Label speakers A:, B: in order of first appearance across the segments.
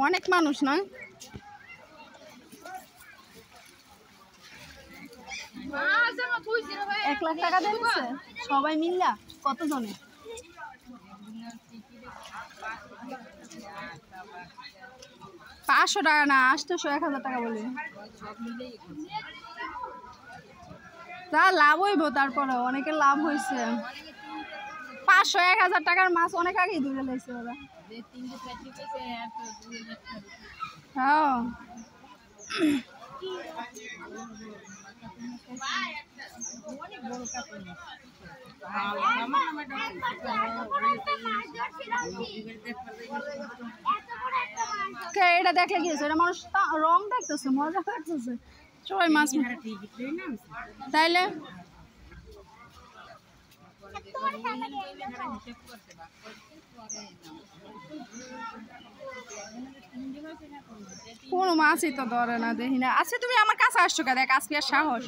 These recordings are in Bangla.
A: অনেক মানুষ না? 1 লাখ টাকা দিয়েছে সবাই মিল্লা? কত জনে? 500 টাকা না, 800 1000 টাকা বলি। তা লাভ হইব, তারপরে অনেকের লাভ হয়েছে। 500 1000 টাকার মাছ অনেক আগেই ধরে লাইছে ওরা। হ্যাঁ এটা দেখলে কি হয়েছে, এটা মানুষ রং দেখতেছে, মজা দেখতেছে, সবাই মাছ তাইলে কোনো মাছই তো ধরে না, দেখি না। আচ্ছা তুমি আমার কাছে আসছো কে? দেখ আজকে আর সাহস,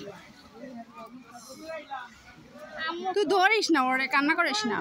A: তুই ধরিস না ওরে, কান্না করিস না।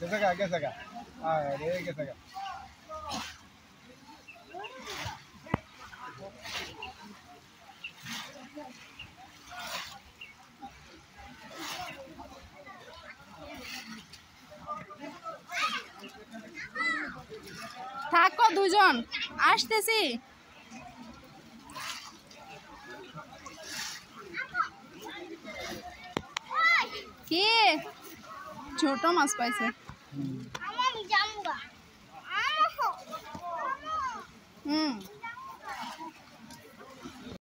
B: Gesaga. Gesaga.
A: থাকো দুজন, আসতেছি। কি ছোট মাছ পাইছে? হুম